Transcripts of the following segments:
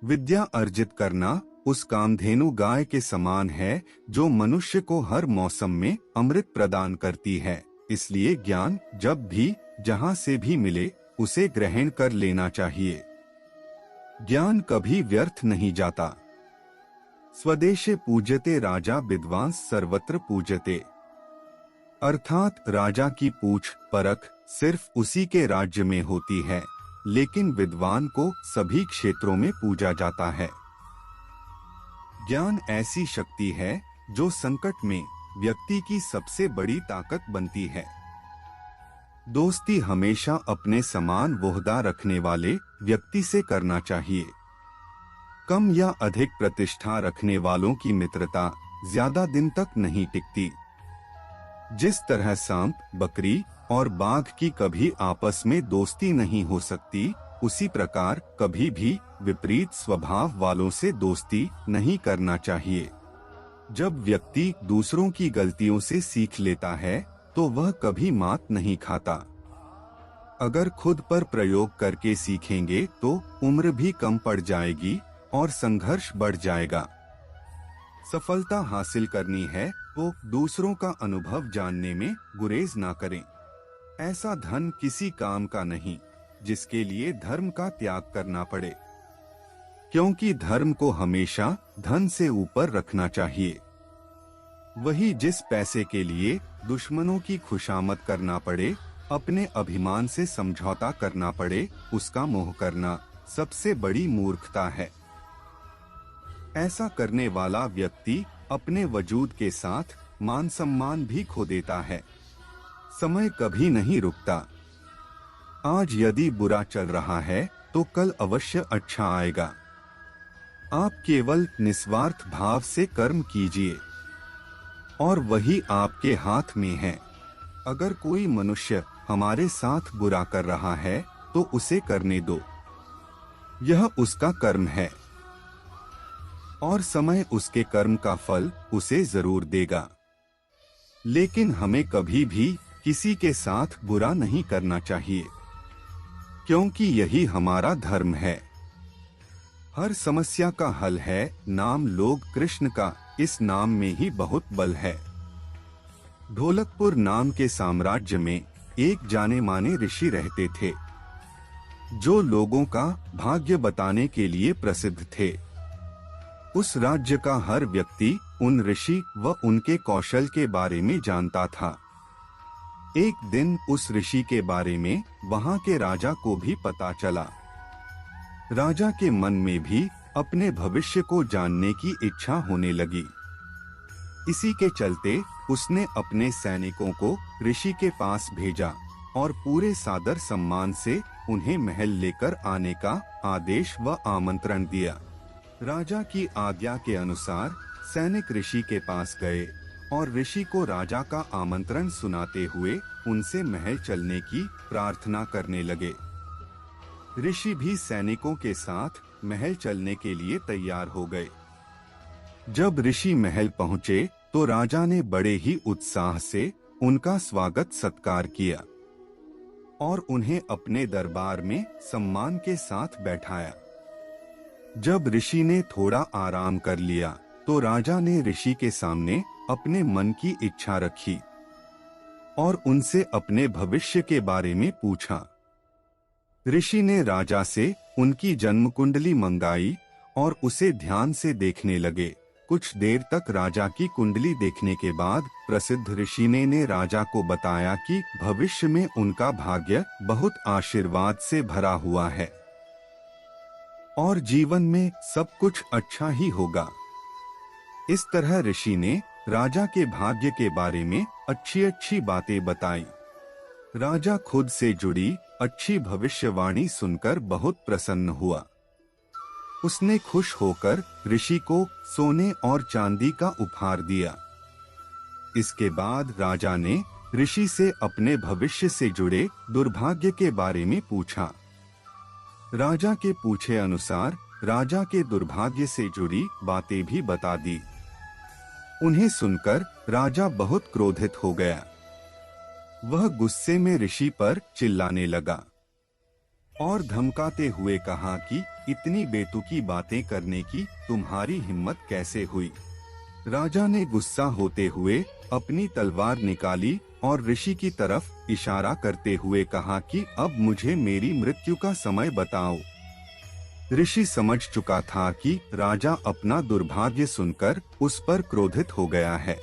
विद्या अर्जित करना उस कामधेनु गाय के समान है जो मनुष्य को हर मौसम में अमृत प्रदान करती है। इसलिए ज्ञान जब भी जहाँ से भी मिले उसे ग्रहण कर लेना चाहिए। ज्ञान कभी व्यर्थ नहीं जाता। स्वदेशे पूज्यते राजा विद्वांस सर्वत्र पूज्यते। अर्थात राजा की पूछ परख सिर्फ उसी के राज्य में होती है, लेकिन विद्वान को सभी क्षेत्रों में पूजा जाता है। ज्ञान ऐसी शक्ति है जो संकट में व्यक्ति की सबसे बड़ी ताकत बनती है। दोस्ती हमेशा अपने समान वोहदा रखने वाले व्यक्ति से करना चाहिए। कम या अधिक प्रतिष्ठा रखने वालों की मित्रता ज्यादा दिन तक नहीं टिकती। जिस तरह सांप, बकरी और बाघ की कभी आपस में दोस्ती नहीं हो सकती, उसी प्रकार कभी भी विपरीत स्वभाव वालों से दोस्ती नहीं करना चाहिए। जब व्यक्ति दूसरों की गलतियों से सीख लेता है तो वह कभी मात नहीं खाता। अगर खुद पर प्रयोग करके सीखेंगे तो उम्र भी कम पड़ जाएगी और संघर्ष बढ़ जाएगा। सफलता हासिल करनी है तो दूसरों का अनुभव जानने में गुरेज ना करें। ऐसा धन किसी काम का नहीं जिसके लिए धर्म का त्याग करना पड़े, क्योंकि धर्म को हमेशा धन से ऊपर रखना चाहिए। वही जिस पैसे के लिए दुश्मनों की खुशामद करना पड़े, अपने अभिमान से समझौता करना पड़े, उसका मोह करना सबसे बड़ी मूर्खता है। ऐसा करने वाला व्यक्ति अपने वजूद के साथ मान सम्मान भी खो देता है। समय कभी नहीं रुकता। आज यदि बुरा चल रहा है तो कल अवश्य अच्छा आएगा। आप केवल निस्वार्थ भाव से कर्म कीजिए और वही आपके हाथ में है। अगर कोई मनुष्य हमारे साथ बुरा कर रहा है तो उसे करने दो, यह उसका कर्म है और समय उसके कर्म का फल उसे जरूर देगा। लेकिन हमें कभी भी किसी के साथ बुरा नहीं करना चाहिए, क्योंकि यही हमारा धर्म है। हर समस्या का हल है नाम लोग कृष्ण का, इस नाम में ही बहुत बल है। ढोलकपुर नाम के साम्राज्य में एक जाने माने ऋषि रहते थे, जो लोगों का भाग्य बताने के लिए प्रसिद्ध थे। उस राज्य का हर व्यक्ति उन ऋषि व उनके कौशल के बारे में जानता था। एक दिन उस ऋषि के बारे में वहां के राजा को भी पता चला। राजा के मन में भी अपने भविष्य को जानने की इच्छा होने लगी। इसी के चलते उसने अपने सैनिकों को ऋषि के पास भेजा और पूरे सादर सम्मान से उन्हें महल लेकर आने का आदेश व आमंत्रण दिया। राजा की आज्ञा के अनुसार सैनिक ऋषि के पास गए और ऋषि को राजा का आमंत्रण सुनाते हुए उनसे महल चलने की प्रार्थना करने लगे। ऋषि भी सैनिकों के साथ महल चलने के लिए तैयार हो गए। जब ऋषि महल पहुँचे तो राजा ने बड़े ही उत्साह से उनका स्वागत सत्कार किया और उन्हें अपने दरबार में सम्मान के साथ बैठाया। जब ऋषि ने थोड़ा आराम कर लिया तो राजा ने ऋषि के सामने अपने मन की इच्छा रखी और उनसे अपने भविष्य के बारे में पूछा। ऋषि ने राजा से उनकी जन्म कुंडली मंगाई और उसे ध्यान से देखने लगे। कुछ देर तक राजा की कुंडली देखने के बाद प्रसिद्ध ऋषि ने राजा को बताया कि भविष्य में उनका भाग्य बहुत आशीर्वाद से भरा हुआ है और जीवन में सब कुछ अच्छा ही होगा। इस तरह ऋषि ने राजा के भाग्य के बारे में अच्छी अच्छी बातें बताई। राजा खुद से जुड़ी अच्छी भविष्यवाणी सुनकर बहुत प्रसन्न हुआ। उसने खुश होकर ऋषि को सोने और चांदी का उपहार दिया। इसके बाद राजा ने ऋषि से अपने भविष्य से जुड़े दुर्भाग्य के बारे में पूछा। राजा के पूछे अनुसार राजा के दुर्भाग्य से जुड़ी बातें भी बता दी। उन्हें सुनकर राजा बहुत क्रोधित हो गया। वह गुस्से में ऋषि पर चिल्लाने लगा और धमकाते हुए कहा कि इतनी बेतुकी बातें करने की तुम्हारी हिम्मत कैसे हुई? राजा ने गुस्सा होते हुए अपनी तलवार निकाली और ऋषि की तरफ इशारा करते हुए कहा कि अब मुझे मेरी मृत्यु का समय बताओ। ऋषि समझ चुका था कि राजा अपना दुर्भाग्य सुनकर उस पर क्रोधित हो गया है।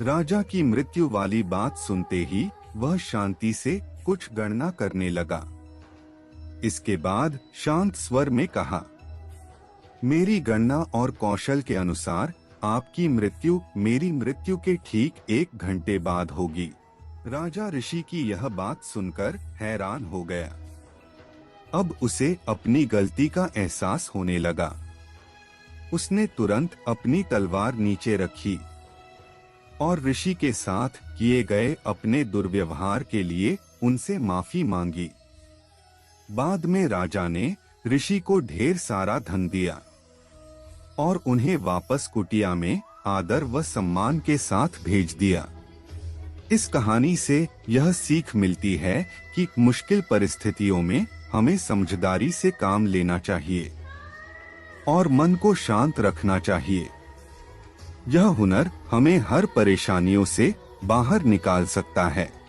राजा की मृत्यु वाली बात सुनते ही वह शांति से कुछ गणना करने लगा। इसके बाद शांत स्वर में कहा, मेरी गणना और कौशल के अनुसार आपकी मृत्यु मेरी मृत्यु के ठीक 1 घंटे बाद होगी। राजा ऋषि की यह बात सुनकर हैरान हो गया। अब उसे अपनी गलती का एहसास होने लगा। उसने तुरंत अपनी तलवार नीचे रखी और ऋषि के साथ किए गए अपने दुर्व्यवहार के लिए उनसे माफी मांगी। बाद में राजा ने ऋषि को ढेर सारा धन दिया और उन्हें वापस कुटिया में आदर व सम्मान के साथ भेज दिया। इस कहानी से यह सीख मिलती है कि मुश्किल परिस्थितियों में हमें समझदारी से काम लेना चाहिए और मन को शांत रखना चाहिए। यह हुनर हमें हर परेशानियों से बाहर निकाल सकता है।